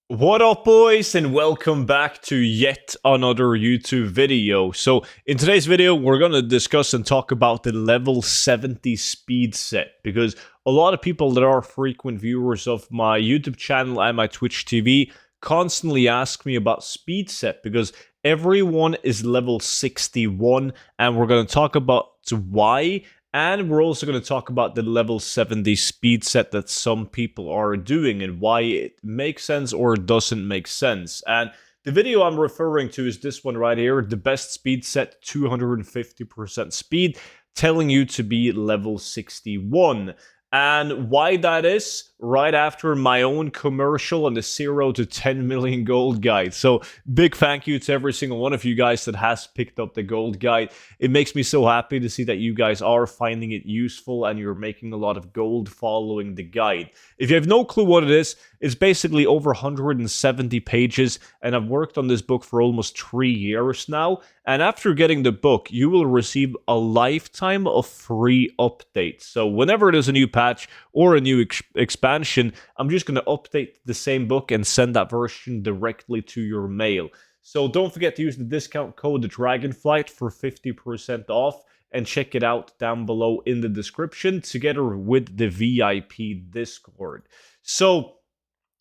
What up, boys, and welcome back to yet another YouTube video. So in today's video, we're going to discuss and talk about the level 70 speed set, because a lot of people that are frequent viewers of my YouTube channel and my Twitch TV constantly ask me about speed set, because everyone is level 61, and we're going to talk about why. And we're also going to talk about the level 70 speed set that some people are doing and why it makes sense or doesn't make sense. And the video I'm referring to is this one right here, the best speed set, 250% speed, telling you to be level 61. And why that is, right after my own commercial on the 0 to 10 million gold guide. So big thank you to every single one of you guys that has picked up the gold guide. It makes me so happy to see that you guys are finding it useful and you're making a lot of gold following the guide. If you have no clue what it is, it's basically over 170 pages, and I've worked on this book for almost 3 years now. And after getting the book, you will receive a lifetime of free updates. So whenever there's a new patch or a new expansion, I'm just going to update the same book and send that version directly to your mail. So don't forget to use the discount code Dragonflight for 50% off, and check it out down below in the description together with the VIP Discord. So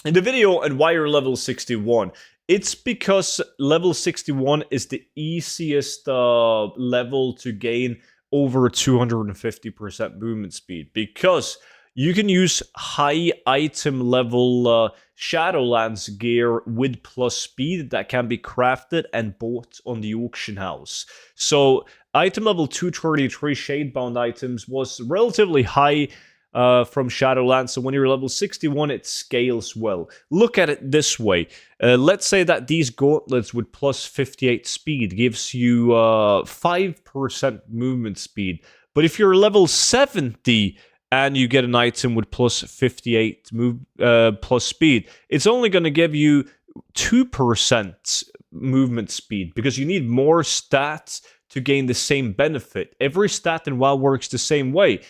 in the video and why you're level 61, it's because level 61 is the easiest level to gain over 250% movement speed, because you can use high item level Shadowlands gear with plus speed that can be crafted and bought on the auction house. So item level 233 Shadebound items was relatively high from Shadowlands, so when you're level 61, it scales well. Look at it this way. Let's say that these gauntlets with plus 58 speed gives you 5% movement speed. But if you're level 70 and you get an item with plus 58 plus speed, it's only going to give you 2% movement speed, because you need more stats to gain the same benefit. Every stat in WoW works the same way.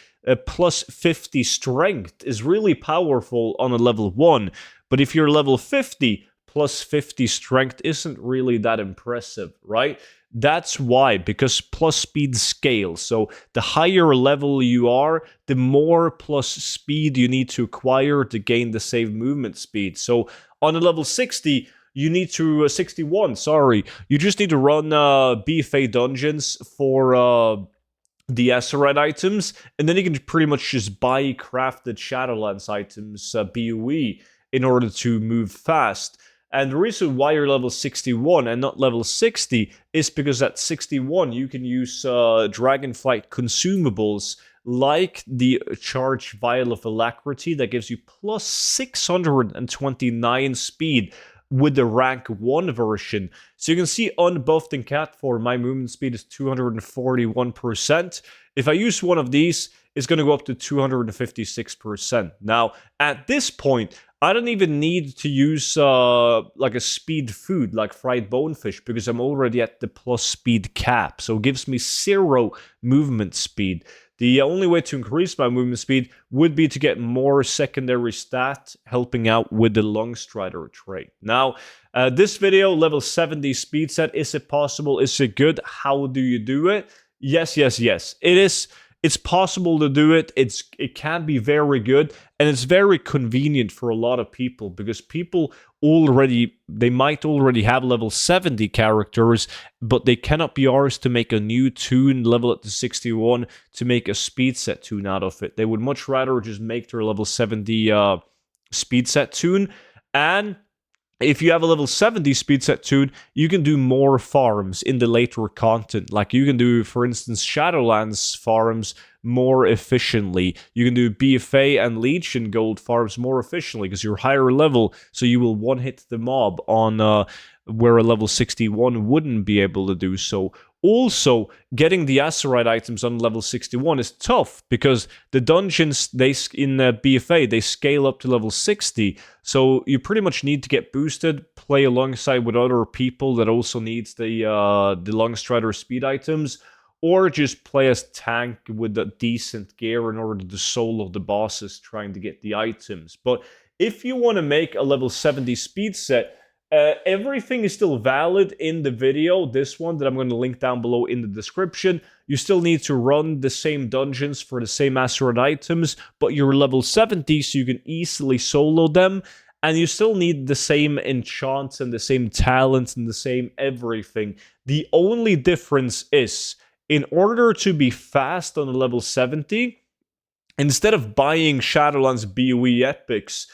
Plus 50 strength is really powerful on a level 1, but if you're level 50, plus 50 strength isn't really that impressive, right? That's why, because plus speed scales. So the higher level you are, the more plus speed you need to acquire to gain the same movement speed. So on a level 60, you need to 61, sorry. You just need to run BFA dungeons for the Azerite items, and then you can pretty much just buy crafted Shadowlands items, BOE, in order to move fast. And the reason why you're level 61 and not level 60 is because at 61 you can use Dragonflight consumables like the Charged Vial of Alacrity that gives you plus 629 speed with the rank 1 version. So you can see unbuffed in cat form, my movement speed is 241%. If I use one of these, it's going to go up to 256%. Now, at this point, I don't even need to use like a speed food like fried bonefish, because I'm already at the plus speed cap. So it gives me 0 movement speed. The only way to increase my movement speed would be to get more secondary stat, helping out with the Longstrider trait. Now, this video, level 70 speed set, is it possible? Is it good? How do you do it? Yes, yes, yes. It is. It's possible to do it. It can be very good, and it's very convenient for a lot of people, because people they might already have level 70 characters, but they cannot be arsed to make a new toon level at the 61 to make a speed set toon out of it. They would much rather just make their level 70 speed set toon. And if you have a level 70 speed set toon, you can do more farms in the later content. Like you can do, for instance, Shadowlands farms more efficiently. You can do BFA and Legion gold farms more efficiently because you're higher level, so you will one-hit the mob on where a level 61 wouldn't be able to do so. Also, getting the Azerite items on level 61 is tough, because the dungeons in BFA, they scale up to level 60, so you pretty much need to get boosted, play alongside with other people that also needs the Longstrider speed items, or just play as tank with a decent gear in order to solo the bosses trying to get the items. But if you want to make a level 70 speed set, everything is still valid in the video, this one that I'm going to link down below in the description. You still need to run the same dungeons for the same asteroid items, but you're level 70, so you can easily solo them. And you still need the same enchants and the same talents and the same everything. The only difference is, in order to be fast on a level 70, instead of buying Shadowlands BOE epics,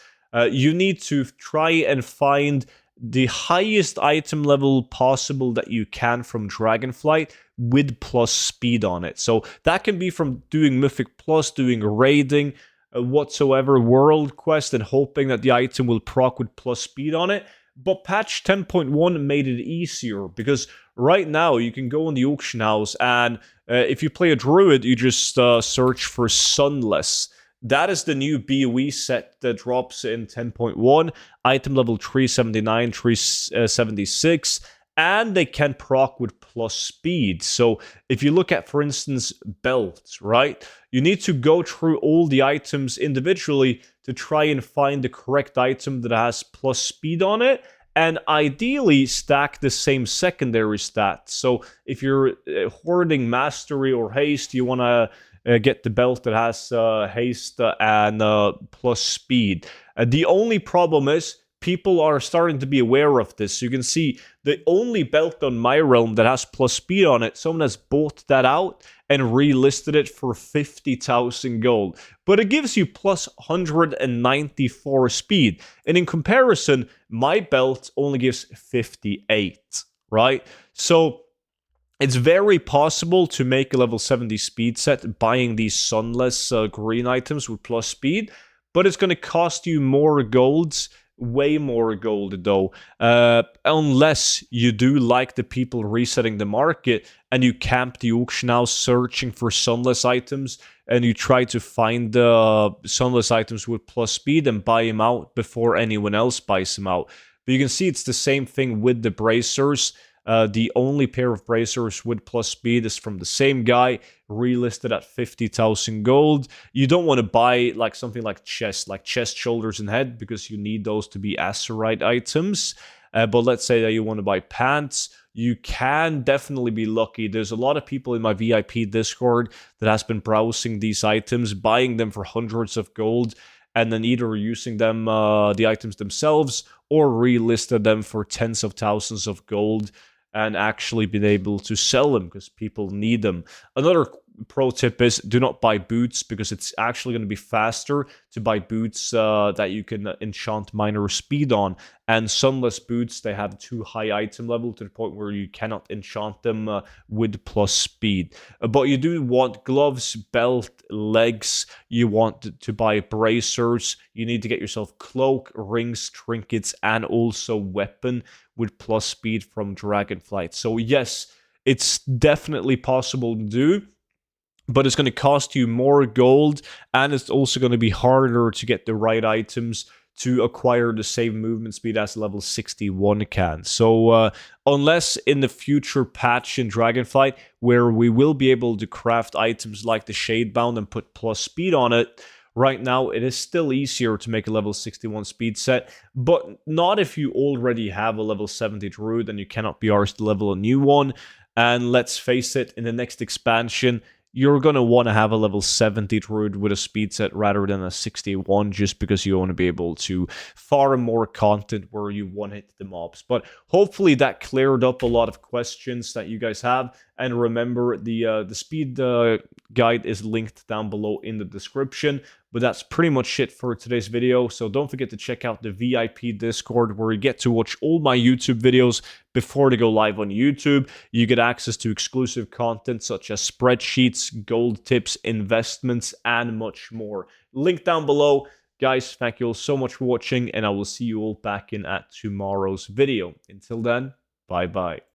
you need to try and find the highest item level possible that you can from Dragonflight with plus speed on it. So that can be from doing Mythic Plus, doing raiding, whatsoever, world quest, and hoping that the item will proc with plus speed on it. But patch 10.1 made it easier, because right now you can go in the auction house and if you play a druid, you just search for Sunless. That is the new BOE set that drops in 10.1, item level 379, 376, and they can proc with plus speed. So if you look at, for instance, belts, right? You need to go through all the items individually to try and find the correct item that has plus speed on it, and ideally stack the same secondary stats. So if you're hoarding mastery or haste, you want to get the belt that has haste and plus speed. The only problem is people are starting to be aware of this. You can see the only belt on my realm that has plus speed on it, someone has bought that out and relisted it for 50,000 gold. But it gives you plus 194 speed. And in comparison, my belt only gives 58, right? So it's very possible to make a level 70 speed set buying these sunless green items with plus speed, but it's going to cost you more golds, way more gold though, unless you do like the people resetting the market and you camp the auction house searching for sunless items and you try to find sunless items with plus speed and buy them out before anyone else buys them out. But you can see it's the same thing with the bracers. The only pair of bracers with plus speed is from the same guy, relisted at 50,000 gold. You don't want to buy like something like chest, shoulders, and head, because you need those to be Azurite items. But let's say that you want to buy pants, you can definitely be lucky. There's a lot of people in my VIP Discord that has been browsing these items, buying them for hundreds of gold, and then either using them, the items themselves, or relisted them for tens of thousands of gold, and actually been able to sell them because people need them. Another pro tip is do not buy boots, because it's actually going to be faster to buy boots that you can enchant minor speed on. And sunless boots, they have too high item level to the point where you cannot enchant them with plus speed. But you do want gloves, belt, legs. You want to buy bracers. You need to get yourself cloak, rings, trinkets, and also weapon with plus speed from Dragonflight. So yes, it's definitely possible to do, but it's going to cost you more gold, and it's also going to be harder to get the right items to acquire the same movement speed as level 61 can. So unless in the future patch in Dragonflight, where we will be able to craft items like the Shadebound and put plus speed on it, right now it is still easier to make a level 61 speed set, but not if you already have a level 70 druid and you cannot be arsed to level a new one. And let's face it, in the next expansion, you're going to want to have a level 70 druid with a speed set rather than a 61, just because you want to be able to farm more content where you one-hit the mobs. But hopefully that cleared up a lot of questions that you guys have. And remember, the speed guide is linked down below in the description. But that's pretty much it for today's video. So don't forget to check out the VIP Discord, where you get to watch all my YouTube videos before they go live on YouTube. You get access to exclusive content such as spreadsheets, gold tips, investments, and much more. Link down below. Guys, thank you all so much for watching, and I will see you all back in at tomorrow's video. Until then, bye-bye.